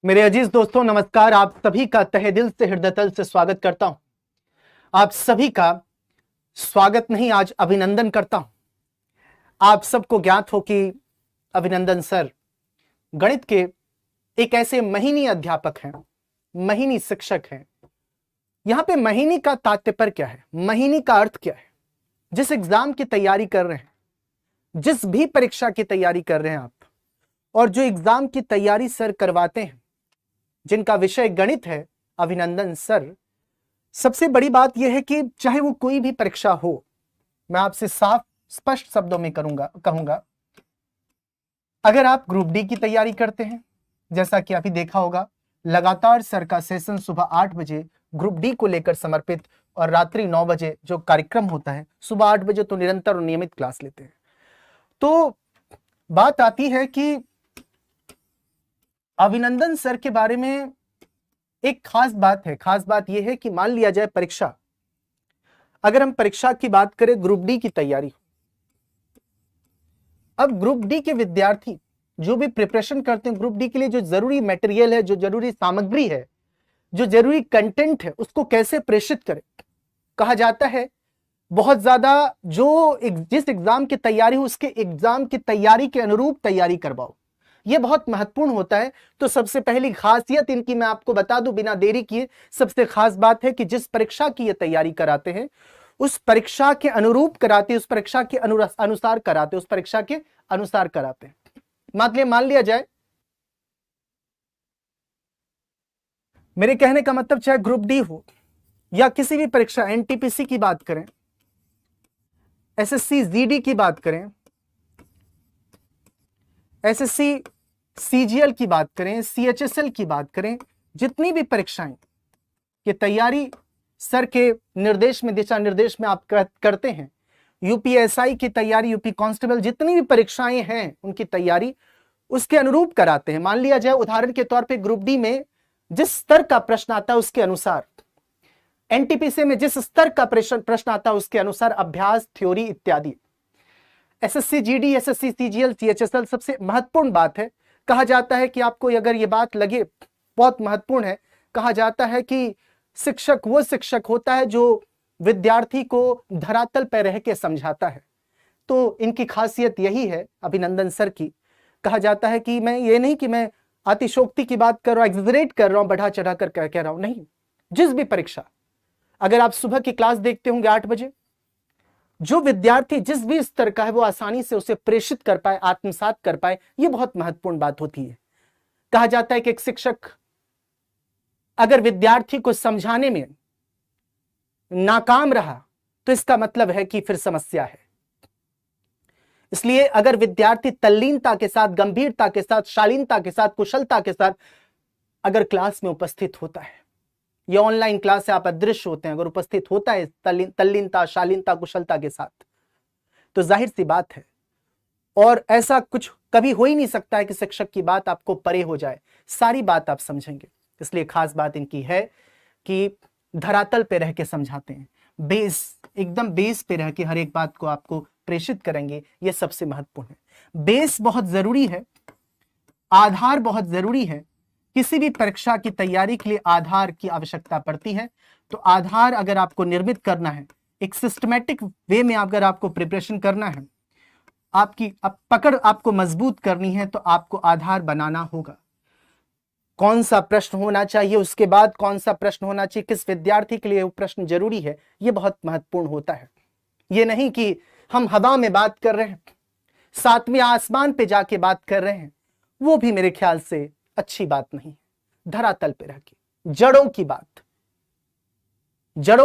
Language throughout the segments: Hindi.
मेरे अजीज दोस्तों, नमस्कार। आप सभी का तहे दिल से, हृदय तल से स्वागत करता हूं। आप सभी का स्वागत नहीं, आज अभिनंदन करता हूं। आप सबको ज्ञात हो कि अभिनंदन सर गणित के एक ऐसे महीनी अध्यापक हैं, महीनी शिक्षक हैं। यहां पे महीनी का तात्पर्य क्या है, महीनी का अर्थ क्या है? जिस एग्जाम की तैयारी कर रहे हैं, जिस भी परीक्षा की तैयारी कर रहे हैं आप, और जो एग्जाम की तैयारी सर करवाते हैं, जिनका विषय गणित है, अभिनंदन सर। सबसे बड़ी बात यह है कि चाहे वो कोई भी परीक्षा हो, मैं आपसे साफ स्पष्ट शब्दों में कहूंगा, अगर आप ग्रुप डी की तैयारी करते हैं, जैसा कि अभी देखा होगा, लगातार सर का सेशन सुबह 8 बजे ग्रुप डी को लेकर समर्पित, और रात्रि 9 बजे जो कार्यक्रम होता है, सुबह 8 बजे तो निरंतर और नियमित क्लास लेते हैं। तो बात आती है कि अभिनंदन सर के बारे में एक खास बात है। खास बात यह है कि मान लिया जाए परीक्षा, अगर हम परीक्षा की बात करें, ग्रुप डी की तैयारी, अब ग्रुप डी के विद्यार्थी जो भी प्रिपरेशन करते हैं ग्रुप डी के लिए, जो जरूरी मटेरियल है, जो जरूरी सामग्री है, जो जरूरी कंटेंट है, उसको कैसे प्रेषित करें। कहा जाता है बहुत ज्यादा जो जिस एग्जाम की तैयारी हो, उसके एग्जाम की तैयारी के अनुरूप तैयारी करवाओ। यह बहुत महत्वपूर्ण होता है। तो सबसे पहली खासियत इनकी मैं आपको बता दूं बिना देरी किए। सबसे खास बात है कि जिस परीक्षा की ये तैयारी कराते हैं, उस परीक्षा के अनुरूप कराते, उस परीक्षा के अनुसार कराते, उस परीक्षा के अनुसार कराते हैं। मान लिया जाए, मेरे कहने का मतलब चाहे ग्रुप डी हो या किसी भी परीक्षा, एनटीपीसी की बात करें, एसएससी जीडी की बात करें, एसएससी सीजीएल की बात करें, सीएचएसएल की बात करें, जितनी भी परीक्षाएं की तैयारी सर के निर्देश में, दिशा निर्देश में आप करते हैं, यूपीएसआई की तैयारी, यूपी कांस्टेबल, जितनी भी परीक्षाएं हैं उनकी तैयारी उसके अनुरूप कराते हैं। मान लिया जाए उदाहरण के तौर पे ग्रुप डी में जिस स्तर का प्रश्न आता है उसके अनुसार, एनटीपीसी में जिस स्तर का प्रश्न आता है उसके अनुसार अभ्यास, थ्योरी इत्यादि। SSC GD, SSC CGL, CHSL, सबसे महत्वपूर्ण बात है, कहा जाता है कि आपको अगर ये बात लगे बहुत महत्वपूर्ण है, कहा जाता है कि शिक्षक वो शिक्षक होता है जो विद्यार्थी को धरातल पर रह के समझाता है। तो इनकी खासियत यही है अभिनंदन सर की। कहा जाता है कि मैं ये नहीं कि मैं अतिशोक्ति की बात कर रहा हूं, एग्जरेट कर रहा हूं, बढ़ा चढ़ा कर कह रहा हूं, नहीं। जिस भी परीक्षा, अगर आप सुबह की क्लास देखते होंगे 8 बजे, जो विद्यार्थी जिस भी स्तर का है वो आसानी से उसे प्रेषित कर पाए, आत्मसात कर पाए, ये बहुत महत्वपूर्ण बात होती है। कहा जाता है कि एक शिक्षक अगर विद्यार्थी को समझाने में नाकाम रहा तो इसका मतलब है कि फिर समस्या है। इसलिए अगर विद्यार्थी तल्लीनता के साथ, गंभीरता के साथ, शालीनता के साथ, कुशलता के साथ अगर क्लास में उपस्थित होता है, या ऑनलाइन क्लास से आप अदृश्य होते हैं, अगर उपस्थित होता है तल्लीनता, शालीनता, कुशलता के साथ, तो जाहिर सी बात है, और ऐसा कुछ कभी हो ही नहीं सकता है कि शिक्षक की बात आपको परे हो जाए, सारी बात आप समझेंगे। इसलिए खास बात इनकी है कि धरातल पे रह के समझाते हैं, बेस, एकदम बेस पे रह के हर एक बात को आपको प्रेषित करेंगे। यह सबसे महत्वपूर्ण है। बेस बहुत जरूरी है, आधार बहुत जरूरी है। किसी भी परीक्षा की तैयारी के लिए आधार की आवश्यकता पड़ती है। तो आधार अगर आपको निर्मित करना है, एक सिस्टमैटिक वे में अगर आपको प्रिपरेशन करना है, आपकी पकड़ आपको मजबूत करनी है, तो आपको आधार बनाना होगा। कौन सा प्रश्न होना चाहिए, उसके बाद कौन सा प्रश्न होना चाहिए, किस विद्यार्थी के लिए वो प्रश्न जरूरी है, यह बहुत महत्वपूर्ण होता है। यह नहीं कि हम हवा में बात कर रहे हैं, सातवें आसमान पे जाके बात कर रहे हैं, वो भी मेरे ख्याल से अच्छी बात नहीं। धरातल पे रह के जड़ों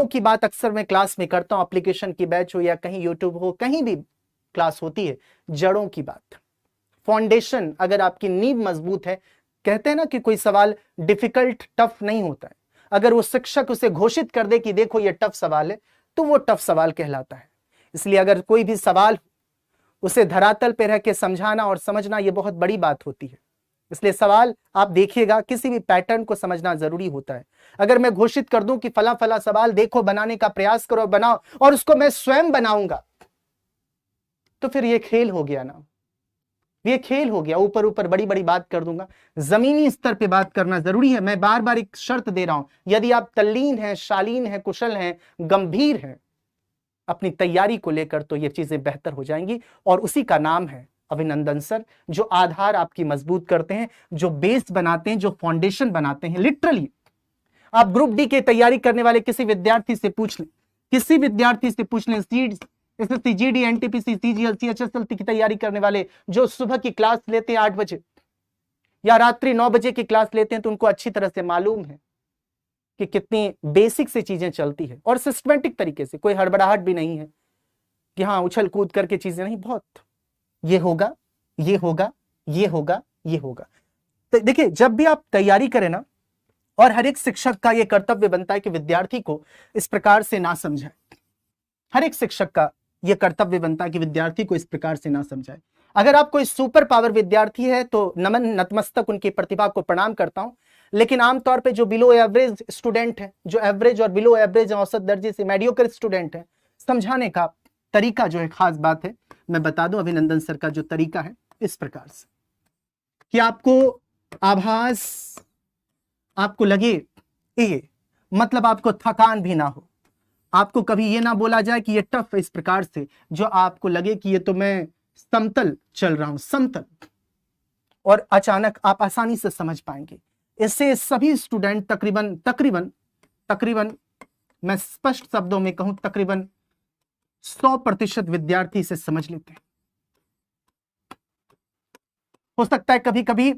की बात अक्सर मैं क्लास में करता हूं, एप्लीकेशन की बैच हो या कहीं यूट्यूब हो, कहीं भी क्लास होती है, जड़ों की बात, फाउंडेशन। अगर आपकी नींव मजबूत है, कहते हैं ना कि कोई सवाल डिफिकल्ट, टफ नहीं होता है, अगर वो शिक्षक उसे घोषित कर दे कि देखो ये टफ सवाल है, तो वो टफ सवाल कहलाता है। इसलिए अगर कोई भी सवाल, उसे धरातल पे रह के समझाना और समझना, ये बहुत बड़ी बात होती है। इसलिए सवाल आप देखिएगा, किसी भी पैटर्न को समझना जरूरी होता है। अगर मैं घोषित कर दूं कि फला फला सवाल देखो, बनाने का प्रयास करो, बनाओ, और उसको मैं स्वयं बनाऊंगा, तो फिर ये खेल हो गया ना। ये खेल हो गया, ऊपर ऊपर बड़ी बड़ी बात कर दूंगा, जमीनी स्तर पे बात करना जरूरी है। मैं बार बार एक शर्त दे रहा हूं, यदि आप तल्लीन हैं, शालीन हैं, कुशल हैं, गंभीर हैं अपनी तैयारी को लेकर, तो ये चीजें बेहतर हो जाएंगी। और उसी का नाम है अभिनंदन सर, जो आधार आपकी मजबूत करते हैं, जो बेस बनाते हैं, जो फाउंडेशन बनाते हैं। लिटरली आप ग्रुप डी की तैयारी करने वाले किसी विद्यार्थी से पूछ लें, किसी विद्यार्थी से पूछ लें, SSC, GD, NTPC, CGL, CHSL की तैयारी करने वाले जो सुबह की क्लास लेते हैं 8 बजे या रात्रि 9 बजे की क्लास लेते हैं, तो उनको अच्छी तरह से मालूम है कि कितनी बेसिक से चीजें चलती है और सिस्टमेटिक तरीके से, कोई हड़बड़ाहट भी नहीं है कि हाँ उछल कूद करके चीजें नहीं, बहुत ये होगा, ये होगा, ये होगा, ये होगा। तो देखिए, जब भी आप तैयारी करें ना, और हर एक शिक्षक का यह कर्तव्य बनता है कि विद्यार्थी को इस प्रकार से ना समझाए। हर एक शिक्षक का यह कर्तव्य बनता है कि विद्यार्थी को इस प्रकार से ना समझाए। अगर आप कोई सुपर पावर विद्यार्थी है तो नमन नतमस्तक उनकी प्रतिभा को प्रणाम करता हूं, लेकिन आमतौर पे जो बिलो एवरेज स्टूडेंट है, जो एवरेज और बिलो एवरेज औसत दर्जे से मेडियोकर स्टूडेंट है, समझाने का तरीका जो है खास बात है। मैं बता दूं अभिनंदन सर का जो तरीका है इस प्रकार से कि आपको आभास, आपको लगे ये, मतलब आपको थकान भी ना हो, आपको कभी ये ना बोला जाए कि ये टफ है, इस प्रकार से जो आपको लगे कि ये तो मैं समतल चल रहा हूं, समतल, और अचानक आप आसानी से समझ पाएंगे। इससे सभी स्टूडेंट तकरीबन मैं स्पष्ट शब्दों में कहूं, तकरीबन 100% विद्यार्थी इसे समझ लेते हैं। हो सकता है कभी कभी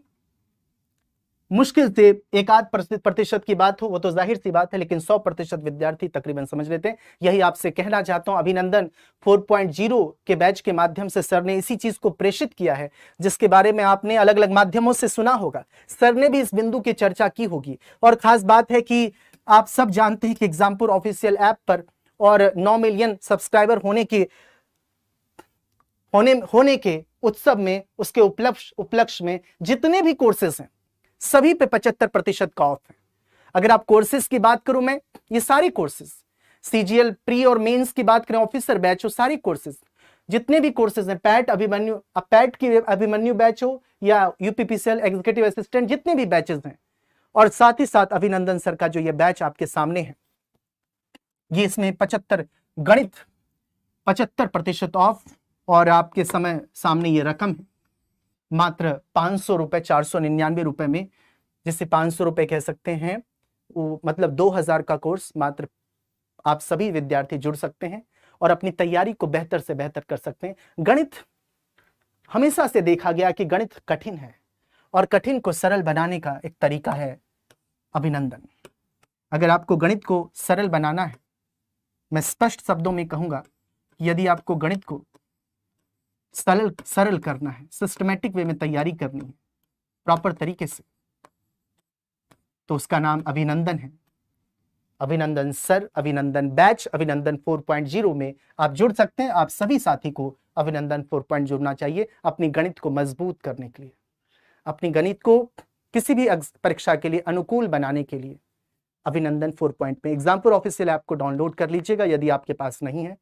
मुश्किल से 1-8% की बात हो, वो तो जाहिर सी बात है, लेकिन 100% विद्यार्थी तकरीबन समझ लेते हैं। यही आपसे कहना चाहता हूं। अभिनंदन 4.0 के बैच के माध्यम से सर ने इसी चीज को प्रेषित किया है, जिसके बारे में आपने अलग अलग माध्यमों से सुना होगा। सर ने भी इस बिंदु की चर्चा की होगी। और खास बात है कि आप सब जानते हैं कि एग्जामपुर ऑफिशियल ऐप पर और 9 मिलियन सब्सक्राइबर होने के उत्सव में, उसके उपलक्ष्य में जितने भी कोर्सेज हैं सभी पे 75% का ऑफ है। अगर आप कोर्सेज की बात करूं मैं, ये सारे कोर्सेज, सीजीएल प्री और मेंस की बात करें, ऑफिसर बैच हो, सारी कोर्सेज, जितने भी कोर्सेज हैं, पैट की अभिमन्यु बैच हो या यूपीपीसीएल एग्जीक्यूटिव असिस्टेंट, जितने भी बैचेस हैं, और साथ ही साथ अभिनंदन सर का जो ये बैच आपके सामने है, ये इसमें 75 गणित 75% ऑफ, और आपके सामने ये रकम है मात्र 500 रुपए, 499 रुपए में, जिसे 500 रुपए कह सकते हैं, वो मतलब 2000 का कोर्स मात्र आप सभी विद्यार्थी जुड़ सकते हैं और अपनी तैयारी को बेहतर से बेहतर कर सकते हैं। गणित हमेशा से देखा गया कि गणित कठिन है, और कठिन को सरल बनाने का एक तरीका है अभिनंदन। अगर आपको गणित को सरल बनाना है, मैं स्पष्ट शब्दों में कहूंगा, यदि आपको गणित को सरल करना है, सिस्टमैटिक वे में तैयारी करनी है, प्रॉपर तरीके से, तो उसका नाम अभिनंदन है। अभिनंदन सर, अभिनंदन बैच, अभिनंदन 4.0 में आप जुड़ सकते हैं। आप सभी साथी को अभिनंदन 4.0 जुड़ना चाहिए अपनी गणित को मजबूत करने के लिए, अपनी गणित को किसी भी परीक्षा के लिए अनुकूल बनाने के लिए। अभिनंदन 4.0 में एग्जामपुर ऑफिशियल ऐप को डाउनलोड कर लीजिएगा यदि आपके पास नहीं है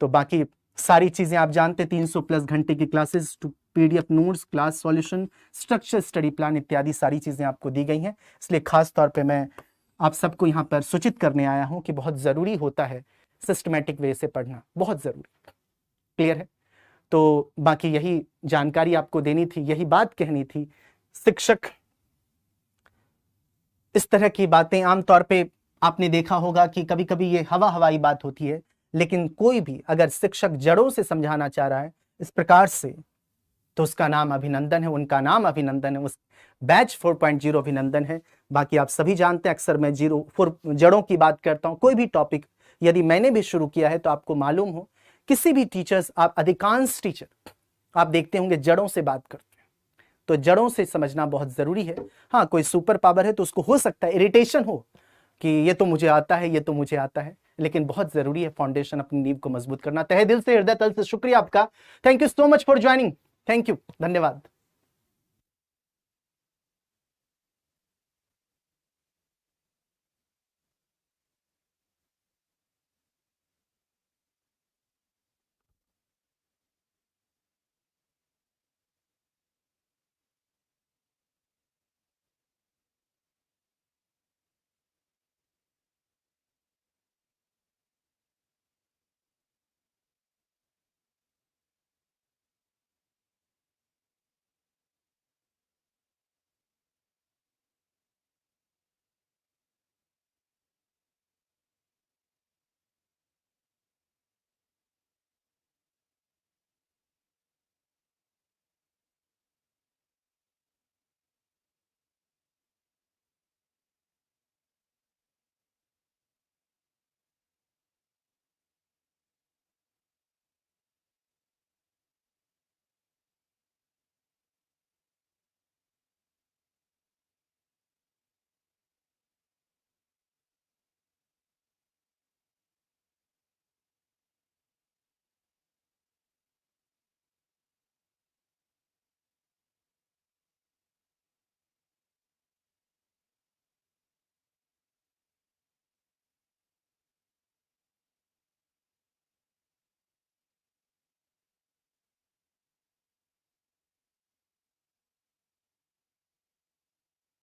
तो। बाकी सारी चीजें आप जानते हैं, 300+ घंटे की classes, PDF notes, class solution, structure study plan इत्यादि सारी चीजें आपको दी गई हैं। इसलिए खास तौर पे मैं आप सबको यहाँ पर सूचित करने आया हूँ कि बहुत जरूरी होता है सिस्टमैटिक वे से पढ़ना, बहुत जरूरी। क्लियर है? तो बाकी यही जानकारी आपको देनी थी, यही बात कहनी थी। शिक्षक इस तरह की बातें आमतौर पे आपने देखा होगा कि कभी कभी ये हवाई बात होती है, लेकिन कोई भी अगर शिक्षक जड़ों से समझाना चाह रहा है इस प्रकार से, तो उसका नाम अभिनंदन है, उनका नाम अभिनंदन है, उस बैच 4.0 अभिनंदन है। बाकी आप सभी जानते हैं, अक्सर मैं जड़ों की बात करता हूं। कोई भी टॉपिक यदि मैंने भी शुरू किया है तो आपको मालूम हो, किसी भी टीचर्स, आप अधिकांश टीचर आप देखते होंगे जड़ों से बात करते हैं, तो जड़ों से समझना बहुत जरूरी है। हाँ, कोई सुपर पावर है तो उसको हो सकता है इरिटेशन हो कि ये तो मुझे आता है, ये तो मुझे आता है, लेकिन बहुत जरूरी है फाउंडेशन, अपनी नींव को मजबूत करना। तहे दिल से, हृदय तल से शुक्रिया आपका। Thank you so much for joining. Thank you, धन्यवाद।